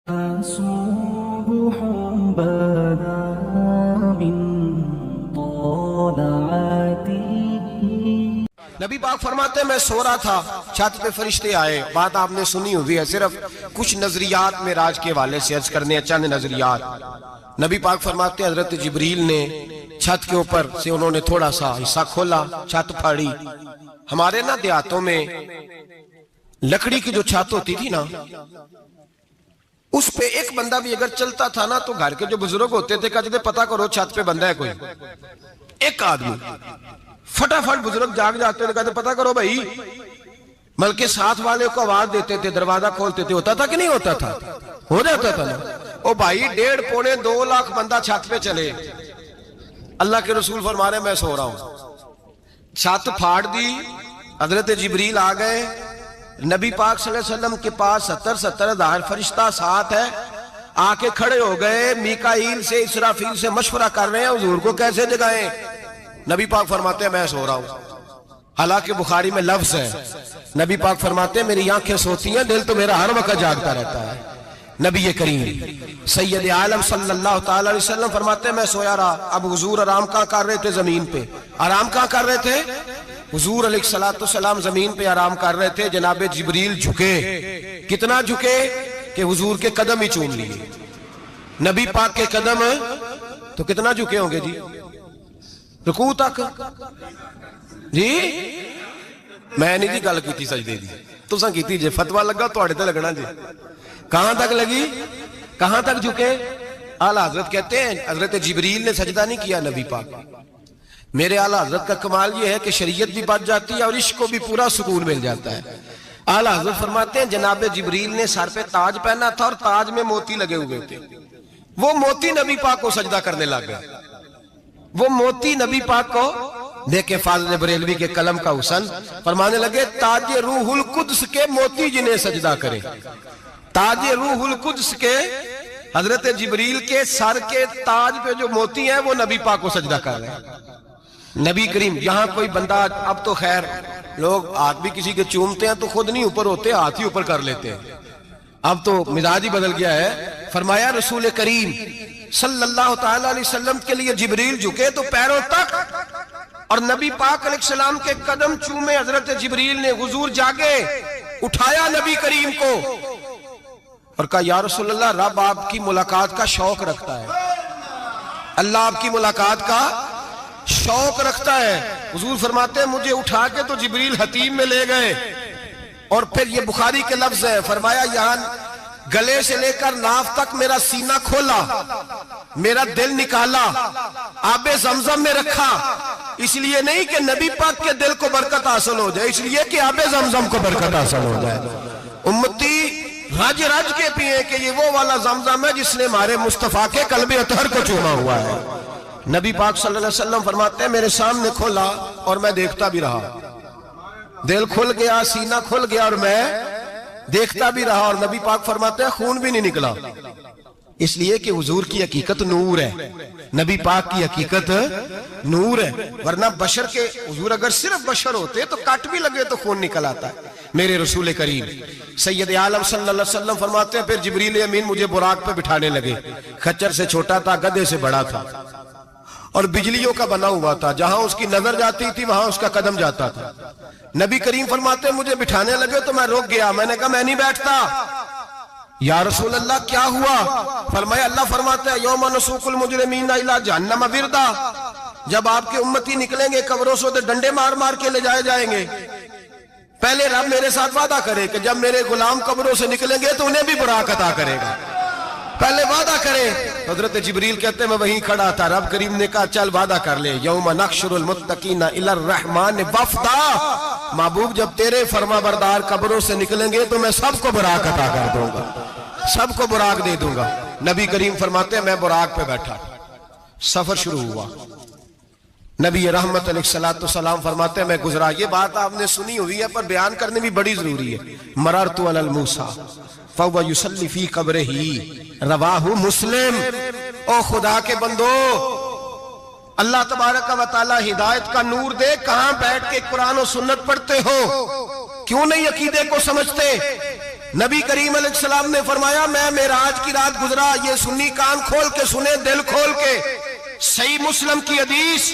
صبح بدا من طلعته. نبی پاک فرماتے ہیں میں سو رہا تھا، چھت پہ فرشتے آئے. بات آپ نے سنی ہوئی ہے، صرف کچھ نظریات معراج کے حوالے سے عرض کرنے ہیں، چند نظریات. نبی پاک فرماتے ہیں حضرت جبریل نے چھت کے اوپر سے انہوں نے تھوڑا سا حصہ کھولا، چھت پھاڑی. ہمارے نا دیہاتوں میں لکڑی کی جو چھت ہوتی تھی نا، اس پہ ایک بندہ بھی اگر چلتا تھا نا تو گھر کے جو بزرگ ہوتے تھے کہتے تھے پتہ کرو چھت پہ بندہ ہے کوئی. ایک آدمی فٹافٹ بزرگ جاگ جاتے تھے، کہتے پتہ کرو بھائی. بلکہ ساتھ والے کو آواز دیتے تھے، دروازہ کھولتے تھے. ہوتا تھا کہ نہیں ہوتا تھا؟ ہو جاتا تھا نا. او بھائی 1.5 پونے 2 لاکھ بندہ چھت پہ چلے. اللہ کے رسول فرما رہے ہیں میں سو رہا ہوں. چھت پھاڑ دی، حضرت جبریل آ گئے. نبی پاک صلی اللہ علیہ وسلم کے پاس 70 ہزار فرشتہ ساتھ ہے. آ کے کھڑے ہو گئے، میکائیل سے اسرافیل سے مشورہ کر رہے ہیں حضور کو کیسے جگائیں. نبی پاک فرماتے ہیں میں سو رہا ہوں. حالانکہ بخاری میں لفظ ہے، نبی پاک فرماتے ہیں میری آنکھیں سوتی ہیں، دل تو میرا ہر وقت جاگتا رہتا ہے. نبی کریم سید عالم صلی اللہ تعالی علیہ وسلم فرماتے ہیں میں سویا رہا. اب حضور آرام کہاں کر رہے تھے؟ زمین پہ. آرام کہاں کر رہے تھے؟ حضور علیہ السلام زمین پہ آرام کر رہے تھے. جناب جبریل جھکے. کتنا جھکے کہ حضور کے قدم ہی چوم لیے. نبی پاک کے قدم تو کتنا جھکے ہوں گے جی؟ رکوع تک. جی میں نہیں جی گل کی سجدے دی، تساں کیتی جے فتوی لگا تواڈے تے لگنا جی. کہاں تک لگی؟ کہاں تک جھکے؟ اعلیٰ حضرت کہتے ہیں حضرت جبریل نے سجدہ نہیں کیا نبی پاک. میرے اعلیٰ حضرت کا کمال یہ ہے کہ شریعت بھی بچ جاتی ہے اور عشق کو بھی پورا سکون مل جاتا ہے. اعلیٰ حضرت فرماتے ہیں جناب جبریل نے سر پہ تاج پہنا تھا اور تاج میں موتی لگے ہوئے تھے. وہ موتی نبی پاک کو سجدہ کرنے لگ گئے. وہ موتی نبی پاک کو دیکھیں. فاضل بریلوی کے قلم کا حسن فرمانے لگے تاج روح القدس کے موتی جنہیں سجدہ کرے. تاج روح القدس کے حضرت جبریل کے سر کے تاج پہ جو موتی ہیں وہ نبی پاک کو سجدہ کر رہے ہیں. نبی کریم یہاں کوئی بندہ، اب تو خیر لوگ ہاتھ بھی کسی کے چومتے ہیں تو خود نہیں اوپر ہوتے، ہاتھ ہی اوپر کر لیتے ہیں. اب تو مزاج ہی بدل گیا ہے. فرمایا رسول کریم صلی اللہ تعالی علیہ وسلم کے لیے جبریل جھکے تو پیروں تک، اور نبی پاک علیہ السلام کے قدم چومے. حضرت جبریل نے حضور جاگے، اٹھایا نبی کریم کو اور کہا یا رسول اللہ رب آپ کی ملاقات کا شوق رکھتا ہے. اللہ آپ کی ملاقات کا شوق رکھتا ہے. حضور فرماتے ہیں مجھے اٹھا کے تو جبریل حتیم میں لے گئے. اور پھر یہ بخاری کے لفظ ہے، فرمایا یہاں گلے سے لے کر ناف تک میرا سینہ کھولا، میرا دل نکالا، آب زمزم میں رکھا. اس لیے نہیں کہ نبی پاک کے دل کو برکت حاصل ہو جائے، اس لیے کہ آب زمزم کو برکت حاصل ہو جائے. امتی رج رج کے پیئے کہ یہ وہ والا زمزم ہے جس نے ہمارے مصطفیٰ کے قلب اطہر کو چوما ہوا ہے. نبی پاک صلی اللہ علیہ وسلم فرماتے ہیں میرے سامنے کھولا اور میں دیکھتا بھی رہا. دل کھل گیا، سینہ کھل گیا اور میں دیکھتا بھی رہا. اور نبی پاک فرماتے ہیں خون بھی نہیں نکلا، اس لیے کہ حضور کی حقیقت نور ہے. نبی پاک کی حقیقت نور ہے. ورنہ بشر کے حضور اگر صرف بشر ہوتے تو کٹ بھی لگے تو خون نکل آتا ہے. میرے رسول کریم سید عالم صلی اللہ علیہ وسلم فرماتے ہیں پھر جبریل امین مجھے براق پہ بٹھانے لگے. خچر سے چھوٹا تھا، گدھے سے بڑا تھا اور بجلیوں کا بنا ہوا تھا. جہاں اس کی نظر جاتی تھی وہاں اس کا قدم جاتا تھا. نبی کریم فرماتے ہیں مجھے بٹھانے لگے تو میں رک گیا. میں نے کہا میں نہیں بیٹھتا. یا رسول اللہ کیا ہوا؟ فرمایا اللہ فرماتا ہے یوم نسوق المجرمین الی جہنم وردا. جب آپ کے امتی نکلیں گے قبروں سے تو ڈنڈے مار مار کے لے جائے جائیں گے. پہلے رب میرے ساتھ وعدہ کرے کہ جب میرے غلام قبروں سے نکلیں گے تو انہیں بھی براق عطا کرے گا. پہلے وعدہ کرے. حضرت جبریل کہتے ہیں میں وہیں کھڑا تھا. رب کریم نے کہا چل وعدہ کر لے یوم نحشر المتقین الی الرحمن وفدا. محبوب جب تیرے فرما بردار قبروں سے نکلیں گے تو میں سب کو براق عطا کر دوں گا، سب کو براق دے دوں گا. نبی کریم فرماتے ہیں میں براق پہ بیٹھا. سفر شروع ہوا. نبی رحمت علیہ السلام فرماتے ہیں میں گزرا. یہ بات آپ نے سنی ہوئی ہے پر بیان کرنے بھی بڑی ضروری ہے. مررت علی الموسیٰ فَهُوَ يُصَلِّ فِي قَبْرِهِ رواہ مسلم. او خدا کے بندو، اللہ تبارک و تعالی ہدایت کا نور دے. کہاں بیٹھ کے قرآن و سنت پڑھتے ہو؟ کیوں نہیں عقیدے کو سمجھتے؟ نبی کریم علیہ السلام نے فرمایا میں معراج کی رات گزرا، یہ سنی کان کھول کے سنے، دل کھول کے، صحیح مسلم کی حدیث،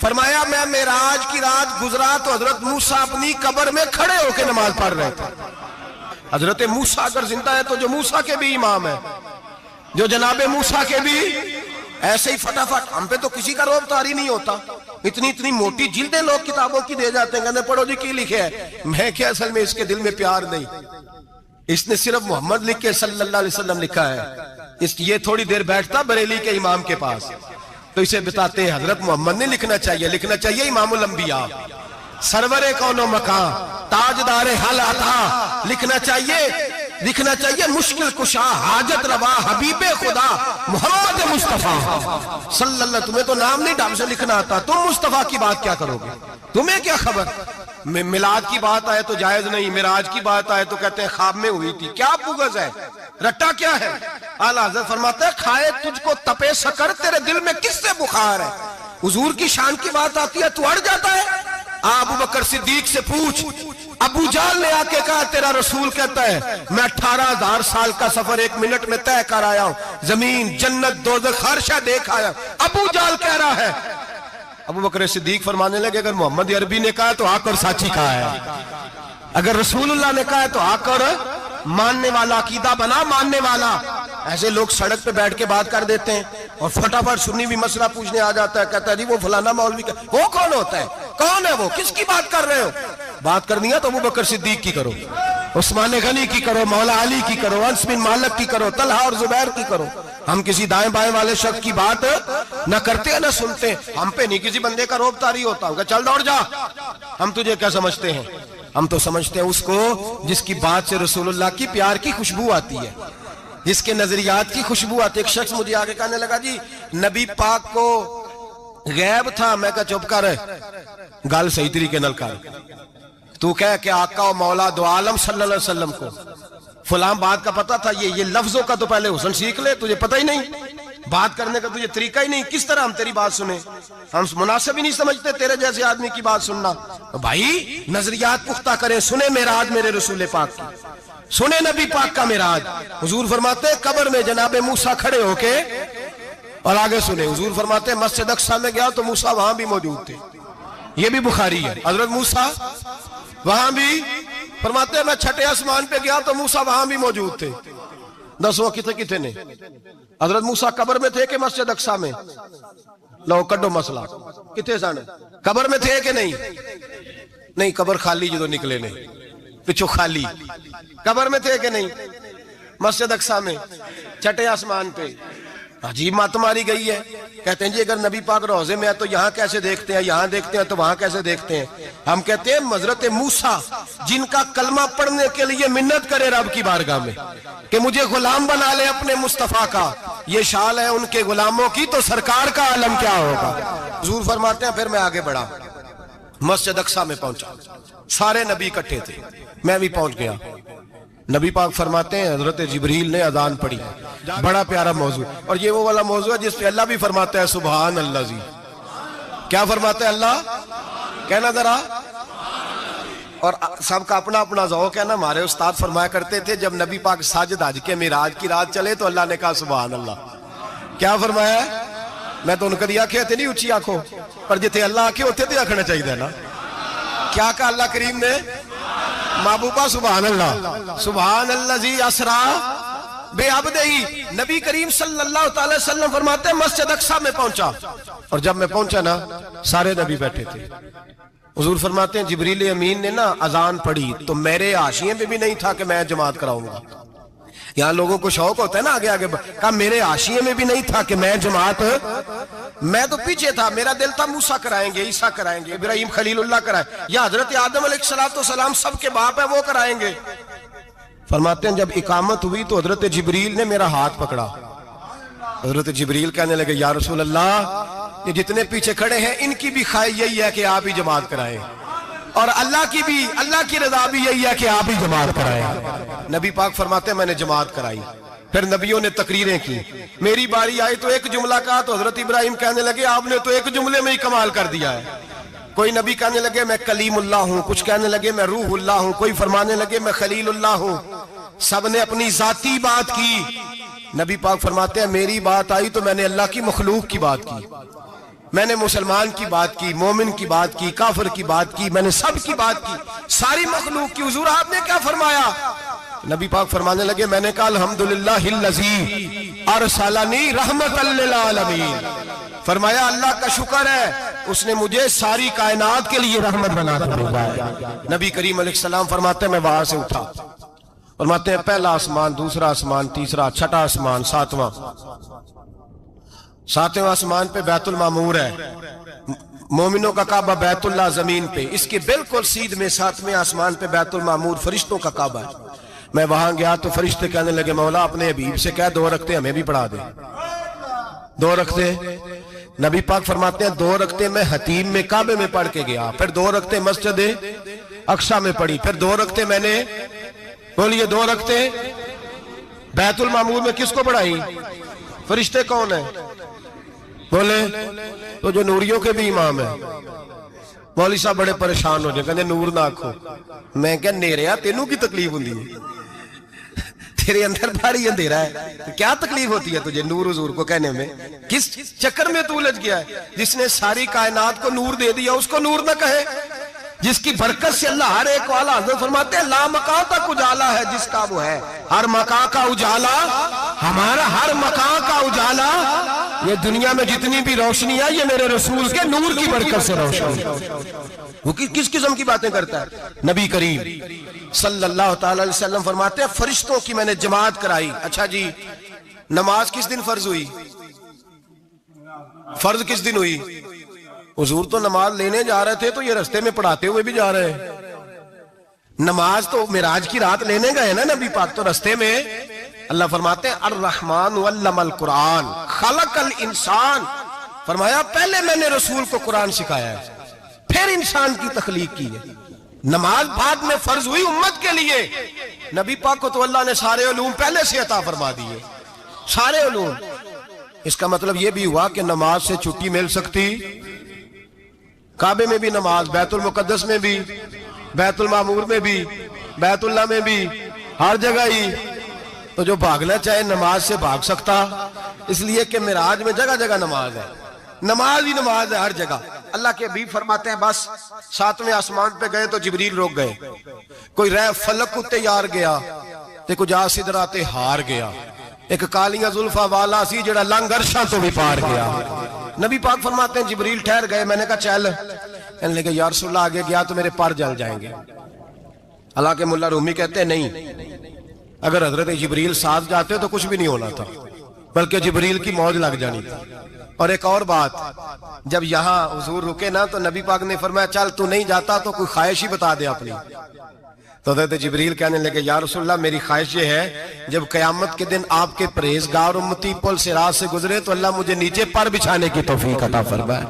فرمایا میں معراج کی رات گزرا تو حضرت موسیٰ اپنی قبر میں کھڑے ہو کے نماز پڑھ رہے تھے۔ حضرت موسیٰ اگر زندہ ہے تو جو موسیٰ کے بھی امام ہے، جو جناب موسیٰ کے بھی ایسے ہی فٹافٹ، ہم پہ تو کسی کا روب طاری نہیں ہوتا، اتنی موٹی جلدیں لوگ کتابوں کی دے جاتے ہیں، کہتے ہیں پڑھو جی کی لکھے ہے، میں کیا اصل میں اس کے دل میں پیار نہیں، اس نے صرف محمد لکھ کے صلی اللہ علیہ وسلم لکھا ہے، یہ تھوڑی دیر بیٹھتا بریلی کے امام کے پاس تو اسے بتاتے ہیں حضرت محمد نے لکھنا چاہیے امام الانبیاء، سرور کون و مکان، تاجدار حل عطا، لکھنا چاہیے مشکل کشا، حاجت روا، حبیب خدا محمد مصطفیٰ صلی اللہ۔ تمہیں تو نام نہیں ڈھنگ سے لکھنا آتا، تم مصطفیٰ کی بات کیا کرو گے؟ تمہیں کیا خبر؟ میلاد کی بات آئے تو جائز نہیں، معراج کی بات آئے تو کہتے ہیں خواب میں ہوئی تھی، کیا بغض ہے، رٹا کیا ہے؟ اعلیٰ حضرت فرماتے ہیں کھائے تجھ کو تپے سکر، تیرے دل میں کس سے بخار ہے؟ حضور کی شان کی بات آتی ہے تو اڑ جاتا ہے۔ ابو بکر صدیق سے پوچھ، ابو جہل نے آ کے کہا تیرا رسول کہتا ہے میں 18,000 سال کا سفر 1 منٹ میں طے کر آیا ہوں، زمین جنت دوزخ ہر شے دیکھ آیا۔ ابو جہل کہہ رہا ہے، ابو بکر صدیق فرمانے لگے اگر محمد عربی نے کہا تو آ کر سچی کہا ہے، اگر رسول اللہ نے کہا ہے تو آ کر ماننے والا، عقیدہ بنا ماننے والا۔ ایسے لوگ سڑک پہ بیٹھ کے بات کر دیتے ہیں اور فٹافٹ سنی بھی مسئلہ پوچھنے آ جاتا ہے، کہتا ہے جی وہ فلانا مولوی کا، وہ کون ہوتا ہے، کون ہے وہ، کس کی بات کر رہے ہو؟ بات کرنی ہے تو ابو بکر صدیق کی کرو، عثمان غنی کی کرو، مولا علی کی کرو، انس بن مالک کی کرو، طلحہ اور زبیر کی کرو۔ ہم کسی دائیں بائیں والے شخص کی بات نہ کرتے ہیں نہ سنتے، ہم پہ نہیں کسی بندے کا روب طاری ہوتا ہوگا چل دوڑ جا، ہم تجھے کیا سمجھتے ہیں؟ ہم تو سمجھتے ہیں اس کو جس کی بات سے رسول اللہ کی پیار کی خوشبو آتی ہے، جس کے نظریات کی خوشبو آتی ہے۔ ایک شخص مجھے آگے کہنے لگا جی نبی پاک کو غیب تھا، میں کہا چپ کر، گل صحیح طریقے نال کر، تو کہہ کہ آقا و مولا دو عالم صلی اللہ علیہ وسلم کو فلاں بات کا پتہ تھا، یہ لفظوں کا تو پہلے حسن سیکھ لے، تجھے پتہ ہی نہیں، بات کرنے کا تجھے طریقہ ہی نہیں، کس طرح ہم تیری بات سنیں؟ ہم مناسب ہی نہیں سمجھتے تیرے جیسے آدمی کی بات سننا۔ بھائی نظریات پختہ کریں، سنیں معراج میرے رسول پاک کی، سنیں نبی پاک کا معراج۔ حضور فرماتے ہیں قبر میں جناب موسیٰ کھڑے ہو کے، اور آگے سنیں حضور فرماتے ہیں مسجد اقصیٰ میں گیا تو موسیٰ وہاں بھی موجود تھے، یہ بھی بخاری ہے، حضرت موسیٰ وہاں بھی، فرماتے ہیں میں چھٹے آسمان پہ گیا تو موسیٰ وہاں بھی موجود تھے۔ دسو کتنے نے حضرت موسیٰ قبر میں تھے کہ مسجد اقصیٰ میں؟ لو کڈو مسئلہ، کتنے سن قبر میں تھے کہ نہیں؟ قبر خالی جدو نکلے نے پچھو خالی، قبر میں تھے کہ نہیں؟ مسجد اقصیٰ میں چھٹے آسمان پہ۔ عجیب مات ماری گئی ہے، کہتے ہیں جی اگر نبی پاک روضے میں ہے تو یہاں کیسے دیکھتے ہیں، یہاں دیکھتے ہیں تو وہاں کیسے دیکھتے ہیں؟ ہم کہتے ہیں حضرت موسیٰ جن کا کلمہ پڑھنے کے لیے منت کرے رب کی بارگاہ میں کہ مجھے غلام بنا لے اپنے مصطفیٰ کا، یہ شال ہے ان کے غلاموں کی، تو سرکار کا عالم کیا ہوگا؟ حضور فرماتے ہیں پھر میں آگے بڑھا، مسجد اقصیٰ میں پہنچا، سارے نبی اکٹھے تھے، میں بھی پہنچ گیا۔ نبی پاک فرماتے ہیں حضرت جبریل نے اذان پڑھی، بڑا پیارا موضوع، اور یہ وہ والا موضوع ہے جس پہ اللہ بھی فرماتا ہے سبحان اللہ جی، کیا فرماتا ہے اللہ؟ کہنا ذرا، اور سب کا اپنا اپنا ذوق ہے نا۔ ہمارے استاد فرمایا کرتے تھے جب نبی پاک ساجد حج کے معراج کی رات چلے تو اللہ نے کہا سبحان اللہ، کیا فرمایا؟ میں تو ان کو دیا کہ نہیں اچھی آنکھوں پر جتنے اللہ آنکھیں ہوتے تھے آنکھنا چاہیے نا، کیا کہا اللہ کریم نے؟ محبوبہ سبحان اللہ، سبحان الذی اسرا بے عبدہی۔ نبی کریم صلی اللہ تعالی وسلم فرماتے ہیں مسجد اقصیٰ میں پہنچا، اور جب میں پہنچا نا سارے نبی بیٹھے تھے۔ حضور فرماتے ہیں جبریل امین نے نا اذان پڑھی تو میرے حاشیے میں بھی نہیں تھا کہ میں جماعت کراؤں گا، یہاں لوگوں کو شوق ہوتا ہے نا آگے آگے، کہا میرے حاشیے میں بھی نہیں تھا کہ میں جماعت، میں تو پیچھے تھا، میرا دل تھا موسیٰ کرائیں گے، عیسیٰ کرائیں گے، ابراہیم خلیل اللہ کرائیں، یا حضرت آدم علیہ السلام سب کے باپ ہے وہ کرائیں گے۔ فرماتے ہیں جب اقامت ہوئی تو حضرت جبریل نے میرا ہاتھ پکڑا، حضرت جبریل کہنے لگے یا رسول اللہ یہ جتنے پیچھے کھڑے ہیں ان کی بھی خواہش یہی ہے کہ آپ ہی جماعت کرائیں، اور اللہ کی رضا بھی یہی ہے کہ آپ ہی جماعت کرائیں۔ نبی پاک فرماتے ہیں میں نے جماعت کرائی، پھر نبیوں نے تقریریں کی، میری باری آئی تو ایک جملہ کہا تو حضرت ابراہیم کہنے لگے آپ نے تو ایک جملے میں ہی کمال کر دیا ہے۔ کوئی نبی کہنے لگے میں کلیم اللہ ہوں، کچھ کہنے لگے میں روح اللہ ہوں، کوئی فرمانے لگے میں خلیل اللہ ہوں۔ سب نے اپنی ذاتی بات کی. نبی پاک فرماتے ہیں میری بات آئی تو میں نے اللہ کی مخلوق کی بات کی, میں نے مسلمان کی بات کی, مومن کی بات کی, کافر کی بات کی, میں نے سب کی بات کی, ساری مخلوق کی. حضور آپ نے کیا فرمایا؟ نبی پاک فرمانے لگے میں نے کہا الحمدللہ الذی ارسلنی رحمت للعالمین. فرمایا اللہ کا شکر ہے اس نے مجھے ساری کائنات کے لیے رحمت بنا کر بھیجا ہے. نبی کریم علیہ السلام فرماتے ہیں میں وہاں سے اٹھا, فرماتے ہیں پہلا آسمان, دوسرا آسمان, تیسرا, چھٹا آسمان, ساتواں آسمان پہ بیت المعمور ہے, مومنوں کا کعبہ بیت اللہ زمین پہ, اس کے بالکل سیدھ میں ساتویں آسمان پہ بیت المعمور فرشتوں کا کعبہ ہے. میں وہاں گیا تو فرشتے کہنے لگے مولا اپنے حبیب سے کہہ 2 رکعتیں ہمیں بھی پڑھا دے. 2 رکعتیں. نبی پاک فرماتے ہیں 2 رکعتیں میں حتیم میں کعبے میں پڑھ کے گیا, پھر 2 رکعتیں مسجد اقصی میں پڑھی, پھر 2 رکعتیں میں نے, بولیے 2 رکعتیں بیت المعمور میں کس کو پڑھائی؟ فرشتے کون ہیں بولے؟ تو جو نوریوں کے بھی امام ہیں. مولوی صاحب بڑے پریشان ہو جائے, کہنے نور نہ آکھو. میں کہ نیریا تینوں کی تکلیف ہوندی ہے, تیرے اندر بھاری اندھیرا ہے, کیا تکلیف ہوتی ہے تجھے نور حضور کو کہنے میں؟ کس چکر میں تو الجھ گیا ہے؟ جس نے ساری کائنات کو نور دے دیا اس کو نور نہ کہے, جس کی برکت سے اللہ ہر ایک والا. حضرت فرماتے ہیں لا مکان تک اجالا ہے جس کا وہ ہے, ہر مکان کا اجالا ہمارا, ہر مکان کا اجالا. یہ دنیا میں جتنی بھی روشنی ہے یہ میرے رسول کے نور کی برکت سے روشنی. وہ کس قسم کی باتیں کرتا ہے؟ نبی کریم صلی اللہ تعالی علیہ وسلم فرماتے ہیں فرشتوں کی میں نے جماعت کرائی. اچھا جی, نماز کس دن فرض ہوئی؟ فرض کس دن ہوئی؟ حضور تو نماز لینے جا رہے تھے تو یہ رستے میں پڑھاتے ہوئے بھی جا رہے ہیں. نماز تو معراج کی رات لینے گئے نا نبی پاک, تو رستے میں اللہ فرماتے ہیں الرحمن علم القرآن خلق الانسان. فرمایا پہلے میں نے رسول کو قرآن سکھایا ہے, پھر انسان کی تخلیق کی ہے. نماز بعد میں فرض ہوئی امت کے لیے. نبی پاک کو تو اللہ نے سارے علوم پہلے سے عطا فرما دیے, سارے علوم. اس کا مطلب یہ بھی ہوا کہ نماز سے چھٹی مل سکتی, کعبے میں بھی نماز, بیت المقدس میں بھی, بیت المعمور میں بھی, بیت اللہ میں بھی, ہر جگہ ہی. تو جو بھاگنا چاہے نماز سے بھاگ سکتا, اس لیے کہ معراج میں جگہ جگہ نماز ہے, نماز ہی نماز ہے ہر جگہ. اللہ کے حبیب فرماتے ہیں بس 7ویں آسمان پہ گئے تو جبریل روک گئے, کوئی رہ فلک کو تیار گیا تے کچھ آ سدراتے ہار گیا, ایک کالیاں زلفاں والا سی جڑا لنگ عرشاں تو بھی پار گیا. نبی پاک فرماتے ہیں جبریل ٹھہر گئے, میں نے کہا چل, کہنے لگے یا رسول اللہ آگے گیا تو میرے پر جل جائیں گے. حالانکہ ملا رومی کہتے ہیں نہیں, اگر حضرت جبریل ساتھ جاتے تو کچھ بھی نہیں ہونا تھا, بلکہ جبریل کی موج لگ جانی تھی. اور ایک اور بات, جب یہاں حضور رکے نا تو نبی پاک نے فرمایا چل تو نہیں جاتا تو کوئی خواہش ہی بتا دے اپنی. تو حضرت جبریل کہنے لگے یا رسول اللہ میری خواہش یہ ہے جب قیامت کے دن آپ کے پرہیزگار امتی پل صراط سے گزرے تو اللہ مجھے نیچے پر بچھانے کی توفیق عطا فرمائے,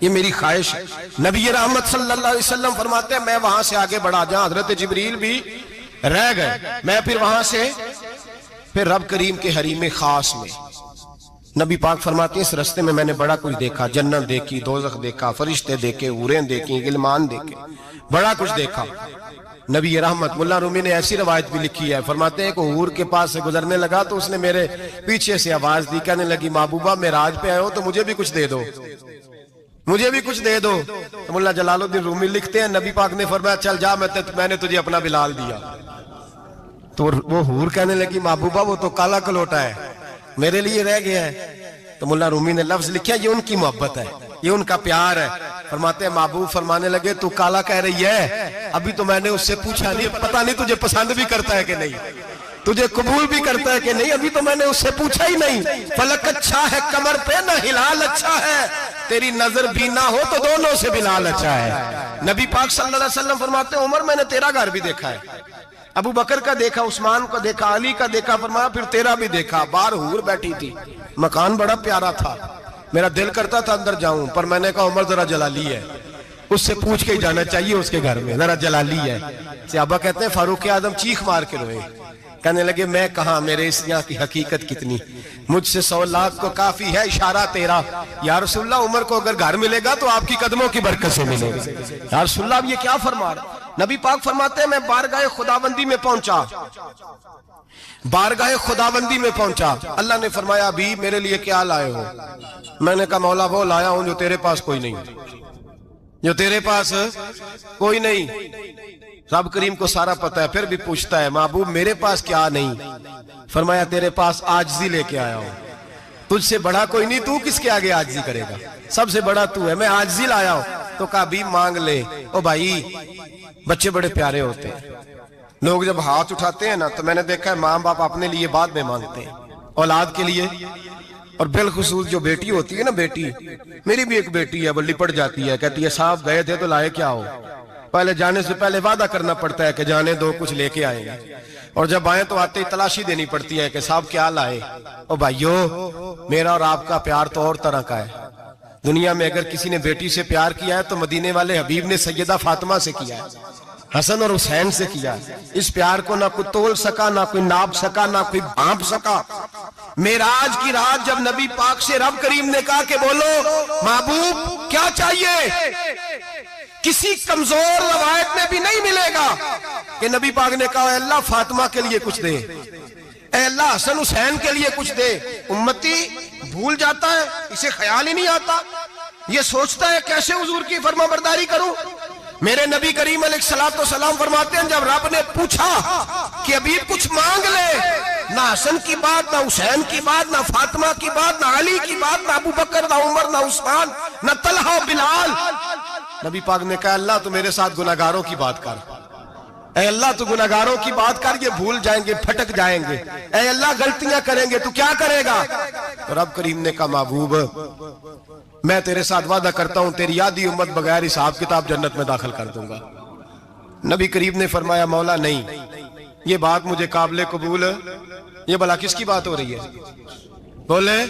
یہ میری خواہش. نبی رحمت صلی اللہ علیہ وسلم فرماتے ہیں میں وہاں سے آگے بڑھا جاؤں, حضرت جبریل بھی رہ گئے, میں پھر وہاں سے پھر رب کریم کے حریم خاص میں. نبی پاک فرماتے ہیں اس رستے میں نے بڑا کچھ دیکھا, جنت دیکھی, دوزخ دیکھا, فرشتے دیکھے, حوریں دیکھی, غلمان دیکھے, بڑا کچھ دیکھا. نبی رحمت ملا رومی نے ایسی روایت بھی لکھی ہے, فرماتے ہیں کہ حور کے پاس سے گزرنے لگا تو اس نے میرے پیچھے سے آواز دی, کہنے لگی محبوبہ معراج پہ آئے ہو تو مجھے بھی کچھ دے دو, مجھے بھی کچھ دے دو. ملا جلال الدین رومی لکھتے ہیں نبی پاک نے فرمایا چل جا, میں نے تجھے اپنا بلال دیا. تو وہ حور کہنے لگی محبوبہ وہ تو کالا کلوٹا ہے, میرے لیے رہ گیا ہے. تو ملا رومی نے لفظ لکھا یہ ان کی محبت ہے, یہ ان کا پیار ہے. فرماتے ہیں محبوب فرمانے لگے تو کالا کہہ رہی ہے, ابھی تو میں نے اس سے پوچھا نہیں, پتہ نہیں تجھے پسند بھی کرتا ہے کہ نہیں, تجھے قبول بھی کرتا ہے کہ نہیں, ابھی تو میں نے اس سے پوچھا ہی نہیں. فلک اچھا ہے کمر پہ نہ ہلال اچھا ہے, تیری نظر بھی نہ ہو تو دونوں سے بلال اچھا ہے. نبی پاک صلی اللہ علیہ وسلم فرماتے ہیں عمر میں نے تیرا گھر بھی دیکھا ہے, ابو بکر کا دیکھا, عثمان کا دیکھا, علی کا دیکھا, فرمایا پھر تیرا بھی دیکھا. باہر حور بیٹھی تھی, مکان بڑا پیارا تھا, میرا دل کرتا تھا اندر جاؤں, پر میں نے کہا عمر ذرا جلالی ہے, اس سے پوچھ کے ہی جانا چاہیے اس کے گھر میں, ذرا جلالی ہے. صحابہ کہتے ہیں فاروق اعظم چیخ مار کے روئے, کہنے لگے میں کہاں, میرے اس یہاں کی حقیقت کتنی, مجھ سے 100 لاکھ کو کافی ہے اشارہ تیرا. یا رسول اللہ عمر کو اگر گھر ملے گا تو آپ کی قدموں کی برکت سے ملے گا. یا رسول اللہ اب یہ کیا فرما رہا, نبی پاک فرماتے ہیں میں بارگاہ خداوندی میں پہنچا، بارگاہ خداوندی میں پہنچا، اللہ نے فرمایا ابھی میرے لیے کیا لائے ہو؟ میں نے کہا مولا وہ لایا ہوں جو تیرے پاس کوئی نہیں، جو تیرے پاس کوئی نہیں۔ رب کریم کو سارا پتہ ہے، پھر بھی پوچھتا ہے محبوب میرے پاس کیا نہیں؟ فرمایا تیرے پاس عاجزی لے کے آیا ہوں، تجھ سے بڑا کوئی نہیں، تو کس کے آگے عاجزی کرے گا، سب سے بڑا تو ہے، میں عاجزی لایا ہوں۔ تو کہا بھی مانگ لے۔ او بھائی بچے بڑے پیارے ہوتے ہیں، لوگ جب ہاتھ اٹھاتے ہیں نا تو میں نے دیکھا ہے ماں باپ اپنے لیے بعد میں مانگتے ہیں، اولاد کے لیے، اور بالخصوص جو بیٹی ہوتی ہے نا، بیٹی میری بھی ایک بیٹی ہے، وہ لپٹ جاتی ہے، کہتی ہے صاحب گئے تھے تو لائے کیا ہو؟ پہلے جانے سے پہلے وعدہ کرنا پڑتا ہے کہ جانے دو کچھ لے کے آئیں گے، اور جب آئیں تو آتے ہی تلاشی دینی پڑتی ہے کہ صاحب کیا لائے۔ او بھائیو میرا اور آپ کا پیار تو اور طرح کا ہے، دنیا میں اگر کسی نے بیٹی سے پیار کیا ہے تو مدینے والے حبیب نے سیدہ فاطمہ سے کیا ہے، حسن اور حسین سے کیا۔ اس پیار کو نہ کوئی تول سکا، نہ کوئی ناپ سکا، نہ کوئی بھانپ سکا۔ معراج کی رات جب نبی پاک سے رب کریم نے کہا کہ بولو محبوب کیا چاہیے، کسی کمزور روایت میں بھی نہیں ملے گا کہ نبی پاک نے کہا اے اللہ فاطمہ کے لیے کچھ دے، اے اللہ حسن حسین کے لیے کچھ دے۔ امتی بھول جاتا ہے، اسے خیال ہی نہیں آتا، یہ سوچتا ہے کیسے حضور کی فرما برداری کروں۔ میرے نبی کریم علیہ السلام فرماتے ہیں جب رب نے پوچھا کہ ابھی کچھ مانگ لے، نہ حسن کی بات، نہ حسین کی بات، نہ فاطمہ کی بات، نہ علی کی بات، نہ ابو بکر، نہ عمر، نہ عثمان، نہ طلحہ بلال، نبی پاک نے کہا اللہ تو میرے ساتھ گناہگاروں کی بات کر، اے اللہ تو گناہگاروں کی بات کر، یہ بھول جائیں گے، پھٹک جائیں گے، اے اللہ غلطیاں کریں گے تو کیا کرے گا؟ تو رب کریم نے کہا محبوب میں تیرے ساتھ وعدہ کرتا ہوں تیری آدھی امت بغیر حساب کتاب جنت میں داخل کر دوں گا۔ نبی کریم نے فرمایا مولا نہیں، یہ بات مجھے قابل قبول ہے، یہ بھلا کس کی بات ہو رہی ہے؟ بولے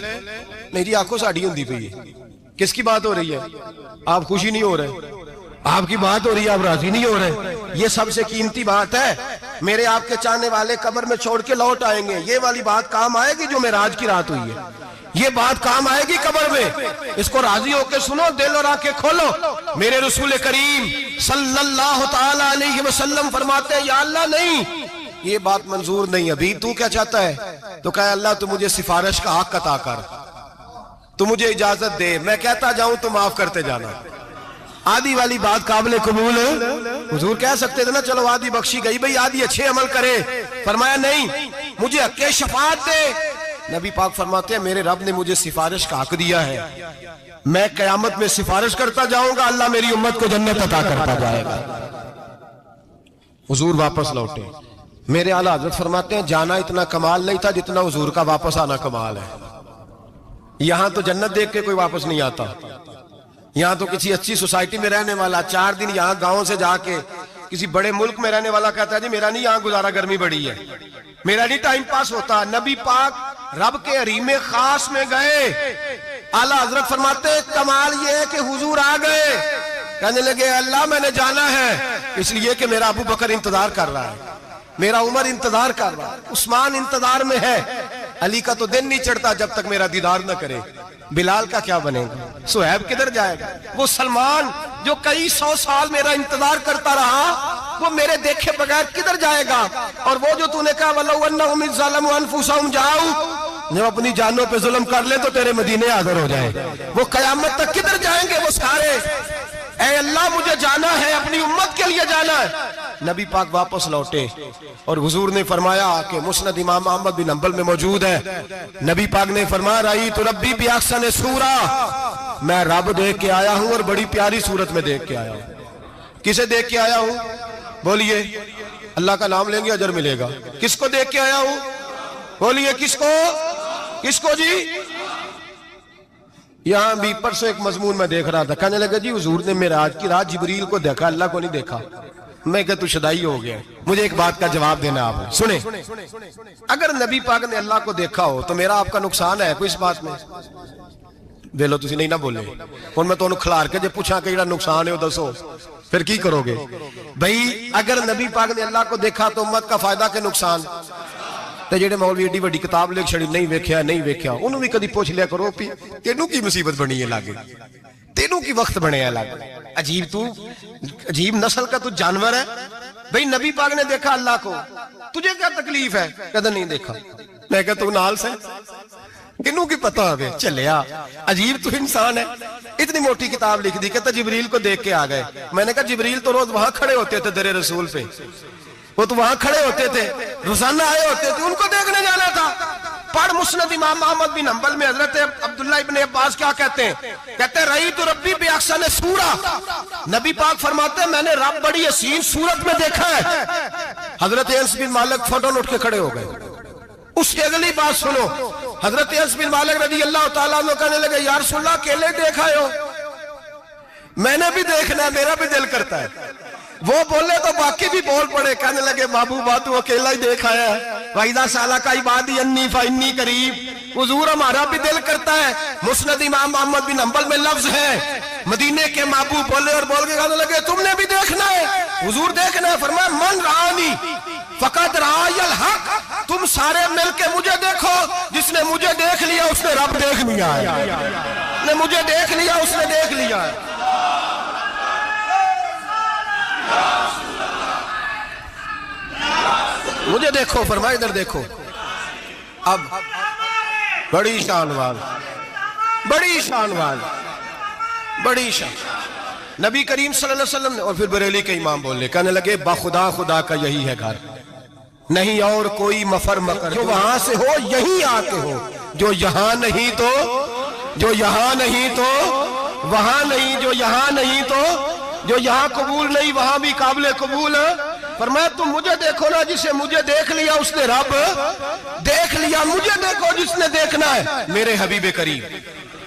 نہیں جی آنکھوں ساڑھی ہوندی پئی ہے، کس کی بات ہو رہی ہے؟ آپ خوشی نہیں ہو رہے، آپ کی بات ہو رہی ہے، آپ راضی نہیں ہو رہے، یہ سب سے قیمتی بات ہے، میرے آپ کے چاہنے والے قبر میں چھوڑ کے لوٹ آئیں گے، یہ والی بات کام آئے گی جو معراج کی رات ہوئی ہے، یہ بات کام آئے گی قبر میں، اس کو راضی ہو کے سنو، دل اور آنکھیں کھولو۔ میرے رسول کریم صلی اللہ تعالی علیہ وسلم فرماتے ہیں یا اللہ نہیں، یہ بات منظور نہیں، ابھی تو کیا چاہتا ہے؟ تو کہا اللہ تو مجھے سفارش کا حق عطا کر، تو مجھے اجازت دے، میں کہتا جاؤں تو معاف کرتے جانا۔ آدھی والی بات قابل قبول حضور کہہ سکتے تھے نا چلو آدھی بخشی گئی بھئی آدھی اچھے عمل کرے، فرمایا نہیں مجھے حق شفاعت دے۔ نبی پاک فرماتے ہیں میرے رب نے مجھے سفارش کا حق دیا ہے، میں قیامت میں سفارش کرتا جاؤں گا، اللہ میری امت کو جنت عطا کرتا جائے گا۔ حضور واپس لوٹے، میرے اعلیٰ حضرت فرماتے ہیں جانا اتنا کمال نہیں تھا جتنا حضور کا واپس آنا کمال ہے۔ یہاں تو جنت دیکھ کے کوئی واپس نہیں آتا، یہاں تو کسی اچھی سوسائٹی میں رہنے والا 4 دن یہاں گاؤں سے جا کے کسی بڑے ملک میں رہنے والا کہتا ہے جی میرا نہیں یہاں گزارا، گرمی بڑی ہے، میرا نہیں ٹائم پاس ہوتا۔ نبی پاک رب کے حریم خاص میں گئے، اعلیٰ حضرت فرماتے ہیں کمال یہ ہے کہ حضور آ گئے، کہنے لگے اللہ میں نے جانا ہے اس لیے کہ میرا ابو بکر انتظار کر رہا ہے، میرا عمر انتظار کر رہا ہے، عثمان انتظار میں ہے، علی کا تو دن نہیں چڑھتا جب تک میرا دیدار نہ کرے، بلال کا کیا بنے گا، صہیب کدھر جائے گا، وہ سلمان جو کئی 100 سال میرا انتظار کرتا رہا وہ میرے دیکھے بغیر کدھر جائے گا، اور وہ جو تو نے کہا وَلَوْ أَنَّهُمْ إِذْ ظَلَمُوا أَنفُسَهُمْ جَاءُوا، جب اپنی جانوں پہ ظلم کر لے تو تیرے مدینے حاضر ہو جائے، وہ قیامت تک کدھر جائیں گے وہ سارے، اے اللہ مجھے جانا ہے، اپنی امت کے لیے جانا ہے۔ نبی پاک واپس لوٹے اور حضور نے فرمایا کہ مسند امام احمد بن حنبل میں موجود ہے، نبی پاک نے فرمایا رأیت ربی بأحسن صورہ، میں رب دیکھ کے آیا ہوں اور بڑی پیاری صورت میں دیکھ کے آیا ہوں۔ کسے دیکھ کے آیا ہوں؟ بولیے، اللہ کا نام لیں گے اجر ملے گا۔ کس کو دیکھ کے آیا ہوں؟ بولیے کس کو؟ کس کو جی؟ یہاں بھی پرسوں ایک مضمون میں دیکھ رہا تھا، کہنے لگا جی حضور نے معراج کی رات جبریل کو دیکھا، اللہ کو نہیں دیکھا۔ میں کہا تو شدائی ہو گیا، مجھے ایک بات کا جواب دینا آپ سنیں، اگر نبی پاک نے اللہ کو دیکھا ہو تو میرا آپ کا نقصان ہے کوئی اس بات میں؟ بیلو تسی نہیں نہ بولے اور میں تو انہوں کھلار کے جب پوچھا کہ یہ نقصان ہے وہ دسو پھر کی کرو گے؟ بھئی اگر نبی پاک نے اللہ کو دیکھا تو امت کا فائدہ کے نقصان، تے جڑے مولوی ایڈی وڈی کتاب لکھ چھڑی نہیں ویکھیا نہیں ویکھیا انہوں بھی کدی پوچھ لیا کرو تینوں کی مصیبت بنی ہے لاگے، تینوں کی وقت بنے ہے لاگے، عجیب نسل کا تو جانور ہے بھئی. نبی پاک نے دیکھا اللہ کو, تجھے کیا تکلیف ہے؟ کہتا نہیں دیکھا. میں کہتا تو نال سے کنوں کی پتہ ہوگے چلیا, عجیب تو انسان ہے. اتنی موٹی کتاب لکھ دی, کہتا جبریل کو دیکھ کے آ گئے. میں نے کہا جبریل تو روز وہاں کھڑے ہوتے تھے در رسول پہ, وہ تو وہاں کھڑے ہوتے تھے, روزانہ آئے ہوتے تھے, ان کو دیکھنے جانا تھا. پڑھ مسند امام احمد بن حنبل میں حضرت عبداللہ ابن عباس کیا کہتے ہیں؟ کہتے ہیں رأیت ربی بأحسن سورہ. نبی پاک فرماتے ہیں میں نے رب بڑی حسین صورت میں دیکھا ہے. حضرت انس بن مالک فوٹون اٹھ کے کھڑے ہو گئے. اس کی اگلی بات سنو, حضرت انس بن مالک رضی اللہ تعالیٰ عنہ کہنے لگے یا رسول اللہ اکیلے دیکھا ہو؟ میں نے بھی دیکھنا ہے, میرا بھی دل کرتا ہے. وہ بولے تو باقی بھی بول پڑے, کہنے لگے محبوبہ تو اکیلا ہی دیکھا ہے. وَإِذَا سَأَلَكَ عِبَادِي عَنِّي فَإِنِّي قَرِيبٌ. حضور ہمارا بھی دل کرتا ہے. مسند امام احمد بن حنبل میں لفظ ہے, مدینے کے محبوب بولے اور بول کے کہنے لگے تم نے بھی دیکھنا ہے؟ حضور دیکھنا ہے. فرمایا من رآنی فقد رآی الحق. تم سارے مل کے مجھے دیکھو, جس نے مجھے دیکھ لیا اس نے رب دیکھ لیا ہے. نے مجھے دیکھ لیا اس نے دیکھ لیا ہے. مجھے دیکھو, فرمایا ادھر دیکھو. اب بڑی شان وال, بڑی شان وال, بڑی شان. نبی کریم صلی اللہ علیہ وسلم نے, اور پھر بریلی کے امام بولے, کہنے لگے بخدا خدا کا یہی ہے گھر, نہیں اور کوئی مفر مکر. جو وہاں سے ہو یہی آتے ہو, جو یہاں نہیں تو, جو یہاں نہیں تو وہاں نہیں, جو یہاں نہیں تو, جو یہاں قبول نہیں وہاں بھی قابل قبول. فرمایا تم مجھے دیکھو نا, جسے مجھے دیکھ لیا اس نے رب دیکھ لیا. مجھے دیکھو جس نے دیکھنا ہے میرے حبیب کریم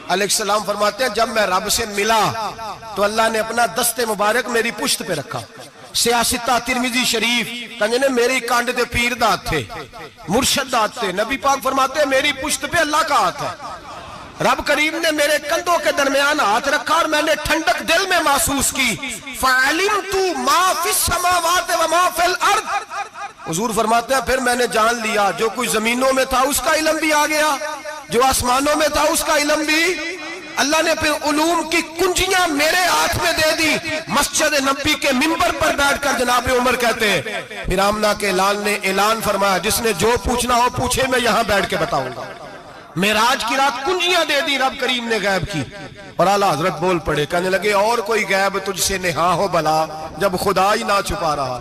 علیہ السلام. فرماتے ہیں جب میں رب سے ملا تو اللہ نے اپنا دست مبارک میری پشت پہ رکھا. سیاستہ ترمذی شریف کہنے میری کانڈ دے پیر دات تھے, مرشد دات تھے. نبی پاک فرماتے ہیں میری پشت پہ اللہ کا ہاتھ ہے. رب کریم نے میرے کندھوں کے درمیان ہاتھ رکھا اور میں نے ٹھنڈک دل میں محسوس کی. فَعَلِمْتُ مَا فِي السَّمَاوَاتِ وَمَا فِي الْأَرْضِ. حضور فرماتے ہیں پھر میں نے جان لیا جو کچھ زمینوں میں تھا اس کا علم بھی آ گیا, جو آسمانوں میں تھا اس کا علم بھی. اللہ نے پھر علوم کی کنجیاں میرے ہاتھ میں دے دی. مسجد نبی کے منبر پر بیٹھ کر جناب عمر کہتے ہیں پھر آمنہ کے لال نے اعلان فرمایا جس نے جو پوچھنا ہو پوچھے, میں یہاں بیٹھ کے بتاؤں گا. معراج کی رات کنجیاں دے دی رب کریم نے غیب کی. اور اعلیٰ حضرت بول پڑے, کہنے لگے اور کوئی غیب تجھ سے نہا ہو بلا جب خدا ہی نہ چھپا رہا.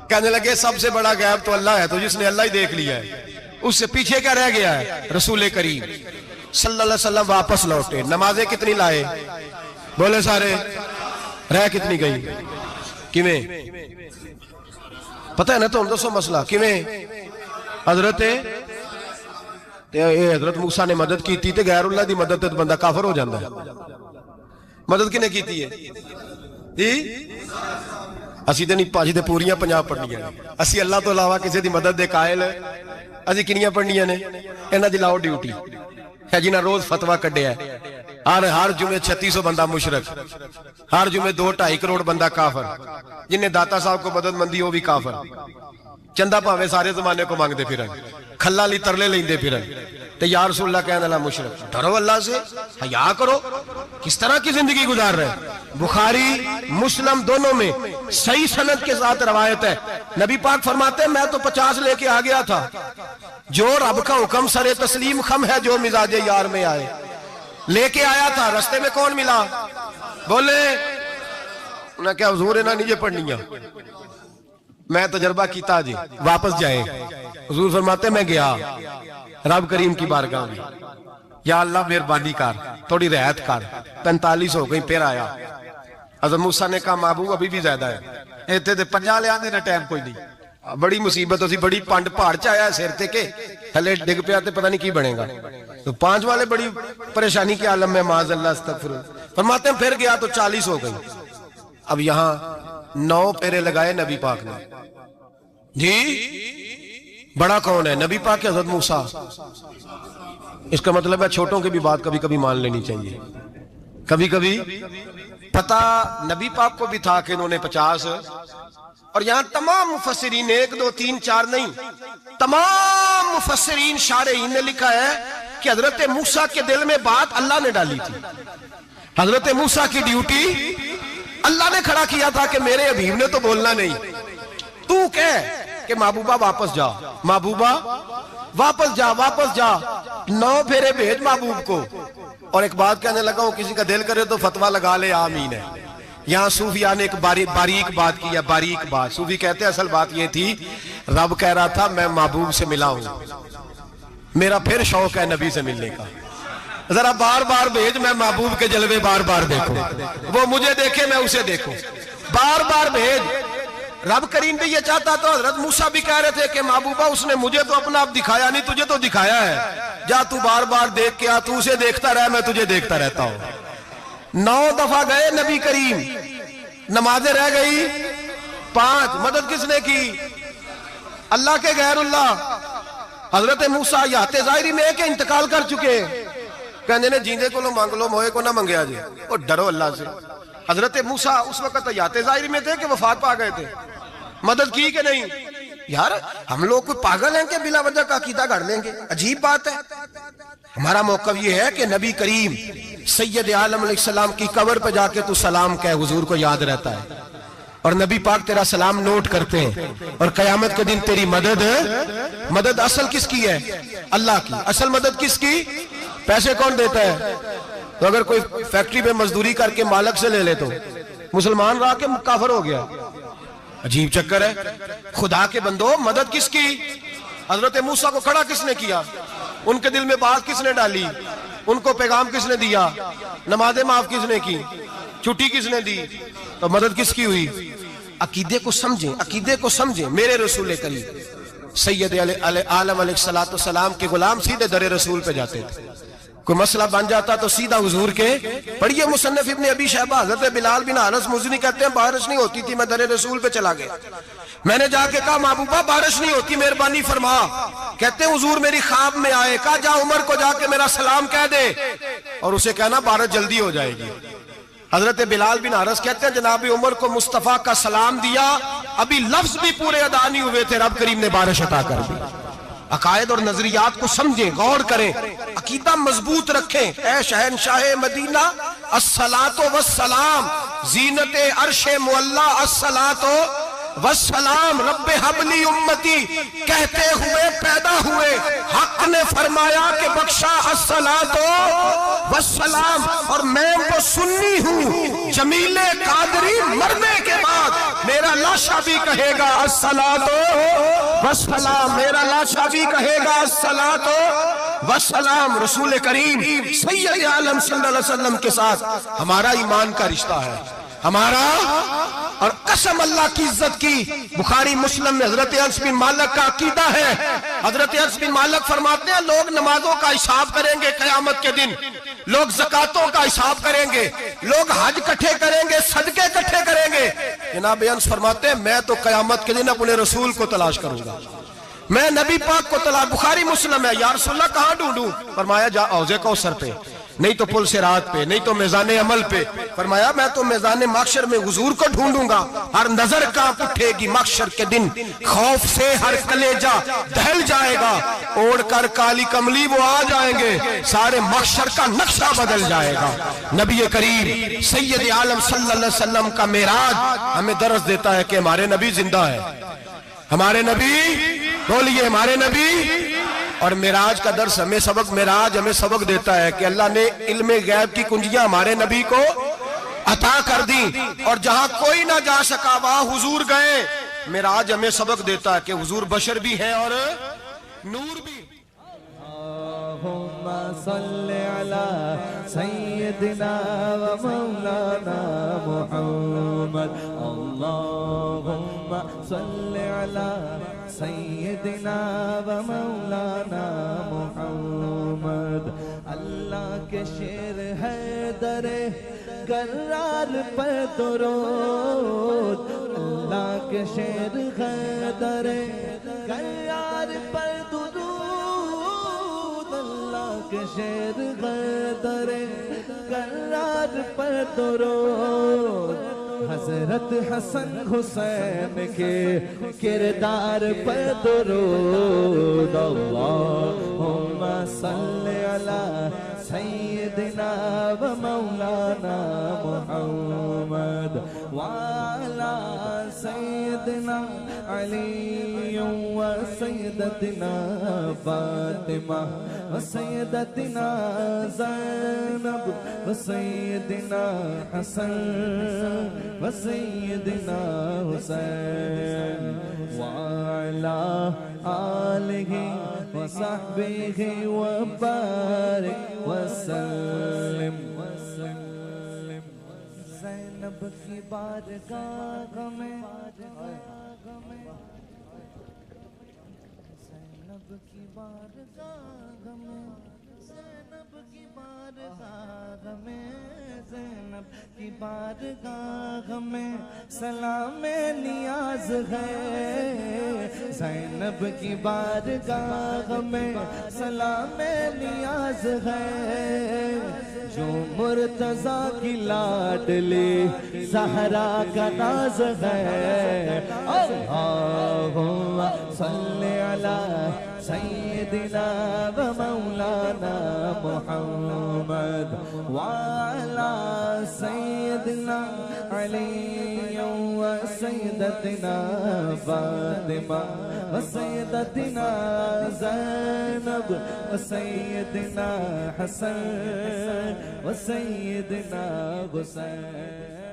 کہنے لگے سب سے بڑا غیب تو اللہ ہے, تو جس نے اللہ ہی دیکھ لیا ہے اس سے پیچھے کیا رہ گیا ہے. رسول کریم صلی اللہ علیہ وسلم واپس لوٹے, نمازیں کتنی لائے بولے سارے, رہ کتنی گئی کیویں پتہ ہے نا, تو ہم دسو مسئلہ کیویں. حضرت موسیٰ نے مدد کی تھی, غیر اللہ دی مدد تے بندہ کافر ہو جاندہ ہے. مدد کنے کی تھی ہے اسی تے نہیں پانچ تے پوریاں 50 پڑھنیاں نے. اسی اللہ تو علاوہ کسی دی مدد دے قائل اسی کنیاں پڑھنیاں نے. انہاں دی لاؤ ڈیوٹی ہے جنہاں روز فتوہ کڈیا ہے. ہر جمعے 3600 بندہ مشرک, ہر جمعے 2-2.5 کروڑ بندہ کافر, جنہیں داتا صاحب کو مدد مندی وہ بھی کافر. چندہ پاوے سارے زمانے کو مانگتے پھرن, کھلا لی ترلے لیندے پھرن. تے یا رسول اللہ کہنے اللہ مشرک. ڈرو اللہ سے, حیا کرو. کس طرح کی زندگی گزار رہے ہیں. بخاری مسلم دونوں میں صحیح سند کے ساتھ روایت ہے. نبی پاک فرماتے ہیں میں تو 50 لے کے آ گیا تھا. جو رب کا حکم سر تسلیم خم ہے, جو مزاج یار میں آئے لے کے آیا تھا. رستے میں کون ملا بولے, انہیں کیا حضور انہیں نیجے پڑھنیاں, میں تجربہ کیتا جی واپس جائیں. حضور فرماتے میں گیا رب کریم کی بارگاہ میں, یا اللہ مہربانی کر تھوڑی رعایت کر. 45 ہو گئی پھر آیا. حضرت موسیٰ نے کہا محبوب ابھی بھی زیادہ ہے, ایتے دے 50 لے آنے نہ ٹائم کوئی نہیں. بڑی مصیبت ہوتی, بڑی پانڈ پہاڑ چاہیا سیر تے کے تھلے ڈگ پیا تے پتہ نہیں کی بنے گا. تو 5 والے بڑی پریشانی کے عالم میں معاذ اللہ استغفر. فرماتے ہیں پھر گیا تو 40 ہو گئی. اب یہاں 9 پھیرے لگائے نبی پاک نے. جی بڑا کون ہے نبی پاک حضرت موسیٰ. اس کا مطلب ہے چھوٹوں کی بھی بات کبھی کبھی مان لینی چاہیے. کبھی کبھی پتہ نبی پاک کو بھی تھا کہ انہوں نے 50, اور یہاں تمام مفسرین 1 2 3 4 نہیں, تمام مفسرین شارحین نے لکھا ہے کہ حضرت موسیٰ کے دل میں بات اللہ نے ڈالی تھی. حضرت موسیٰ کی ڈیوٹی اللہ نے کھڑا کیا تھا کہ میرے حبیب نے تو بولنا نہیں، تو کہہ کہ محبوبہ واپس جا، محبوبہ واپس جا، واپس جا، 9 پھیرے بھیج محبوب کو۔ اور ایک بات کہنے لگا ہوں، کسی کا دل کرے تو فتویٰ لگا لے، آمین ہے۔ یہاں صوفیاء نے ایک باریک بات کی ہے، باریک بات۔ صوفی کہتے ہیں اصل بات یہ تھی، رب کہہ رہا تھا میں محبوب سے ملا ہوں، میرا پھر شوق ہے نبی سے ملنے کا، ذرا بار بار بھیج، میں محبوب کے جلوے بار بار دیکھوں، وہ مجھے دیکھے میں اسے دیکھوں، بار بار بھیج۔ رب کریم بھی یہ چاہتا تو حضرت موسیٰ بھی کہہ رہے تھے کہ محبوبہ اس نے مجھے تو اپنا آپ دکھایا نہیں، تجھے تو دکھایا ہے، جا تو بار بار دیکھ کے آ، تو اسے دیکھتا رہ، میں تجھے دیکھتا رہتا ہوں۔ 9 دفعہ گئے نبی کریم، نمازیں رہ گئی 5، مدد کس نے کی؟ اللہ کے غیر اللہ۔ حضرت موسیٰ یات ظاہری میں کہ انتقال کر چکے، کہنے نے جیندے کو لو مانگ لو، موئے کو نہ منگیا جی، اور ڈرو اللہ سے۔ حضرت موسیٰ اس وقت یات ظاہری میں تھے کہ وفات پا گئے تھے، مدد کی کہ نہیں؟ یار ہم لوگ کوئی پاگل ہیں کہ بلا وجہ کا عقیدہ گھڑ لیں گے؟ عجیب بات ہے۔ ہمارا موقف یہ ہے کہ نبی کریم سید عالم علیہ السلام کی قبر پہ جا کے تو سلام کہے، حضور کو یاد رہتا ہے، اور نبی پاک تیرا سلام نوٹ کرتے ہیں، اور قیامت کے دن تیری مدد اصل کس کی ہے؟ اللہ کی۔ اصل مدد کس کی؟ پیسے کون دیتا ہے؟ تو اگر کوئی فیکٹری پہ مزدوری کر کے مالک سے لے لے تو مسلمان رہا کے کافر ہو گیا، عجیب چکر ہے۔ خدا کے بندو، مدد کس کی؟ حضرت موسیٰ کو کھڑا کس نے کیا؟ ان کے دل میں بات کس نے ڈالی؟ ان کو پیغام کس نے دیا؟ نمازیں معاف کس نے کی؟ چھٹی کس نے دی؟ تو مدد کس کی ہوئی؟ عقیدے کو سمجھیں، عقیدے کو سمجھیں۔ میرے رسول کریم سید عالم علیہ السلام کے غلام سیدھے در رسول پہ جاتے تھے، کوئی مسئلہ بن جاتا تو سیدھا حضور کے پڑھیے مصنف ابن ابی شیبہ، حضرت بلال بن حارث مزنی کہتے ہیں بارش نہیں ہوتی تھی، میں در رسول پہ چلا گیا، میں نے جا کے کہا محبوبہ بارش نہیں ہوتی، مہربانی فرما۔ کہتے ہیں حضور میری خواب میں آئے، کہا جا عمر کو جا کے میرا سلام کہہ دے، اور اسے کہنا بارش جلدی ہو جائے گی۔ حضرت بلال بن حارث کہتے ہیں جناب عمر کو مصطفیٰ کا سلام دیا، ابھی لفظ بھی پورے ادا نہیں ہوئے تھے، رب کریم نے بارش عطا کر دی۔ عقائد اور نظریات کو سمجھیں، غور کریں، عقیدہ مضبوط رکھیں۔ اے شہنشاہ مدینہ الصلاۃ والسلام، زینت عرش معلی الصلاۃ والسلام، رب حبلی امتی کہتے ہوئے پیدا ہوئے، حق نے فرمایا کہ بخشا الصلاۃ والسلام، اور میں وہ سنی ہوں جمیل قادری مرنے کے بعد میرا لاشا بھی کہے گا الصلاۃ والسلام، میرا لاشا بھی کہے گا الصلاۃ والسلام۔ رسول کریم سید عالم صلی اللہ علیہ وسلم کے ساتھ ہمارا ایمان کا رشتہ ہے، ہمارا، اور قسم اللہ کی عزت کی، بخاری مسلم میں حضرت انس بن مالک کا عقیدہ ہے، حضرت انس بن مالک فرماتے ہیں لوگ نمازوں کا حساب کریں گے قیامت کے دن، لوگ زکاتوں کا حساب کریں گے، لوگ حج کٹھے کریں گے، صدقے کٹھے کریں گے، جناب انس فرماتے ہیں میں تو قیامت کے دن اپنے رسول کو تلاش کروں گا، میں نبی پاک کو تلاش۔ بخاری مسلم ہے، یا رسول اللہ کہاں ڈھونڈوں؟ فرمایا جا حوض کوثر پہ، نہیں تو پل صراط پہ، نہیں تو میزان عمل پہ۔ فرمایا میں تو میزان محشر میں حضور کو ڈھونڈوں گا، ہر نظر کانپ اٹھے گی محشر کے دن، خوف سے ہر کلیجہ دہل جائے گا، اوڑھ کر کالی کملی وہ آ جائیں گے، سارے محشر کا نقشہ بدل جائے گا۔ نبی کریم سید عالم صلی اللہ علیہ وسلم کا معراج ہمیں درس دیتا ہے کہ ہمارے نبی زندہ ہے، ہمارے نبی، بولیے ہمارے نبی۔ اور معراج کا درس ہمیں معراج ہمیں سبق دیتا ہے کہ اللہ نے علم غیب کی کنجیاں ہمارے نبی کو عطا کر دی، اور جہاں کوئی نہ جا سکا وہاں حضور گئے۔ معراج ہمیں سبق دیتا ہے کہ حضور بشر بھی ہے اور نور بھی۔ اللہم صلی علی سیدنا و مولانا محمد، اللہم صلی علی سیدنا و مولانا محمد۔ اللہ کے شیر ہے در کرار پر درود، اللہ کے شیر ہے در کرار پر درود، اللہ کے شیر ہے در کرار پر درود۔ حضرت حسن حسین کے کردار پر درود، اللہم صلی علی سيدنا ومولانا محمد وعلى سيدنا علي وسيدتنا فاطمة وسيدتنا زينب وسيدنا حسن وسيدنا حسين وعلى آله وصحبه وبارك وسلم زینب کی بارگاہ میں زینب کی بارگاہ میں زینب کی بارگاہ میں زینب کی بارگاہ میں سلام نیاز ہے زینب کی بارگاہ میں سلام نیاز ہے جو مرتضیٰ کی لاڈلی زہرا کا ناز ہے اللہم صلی علی سیدنا و مولانا محمد وعلی سیدنا علی و سیدتنا فاطمہ و سیدتنا زینب و سیدنا حسن و سیدنا حسین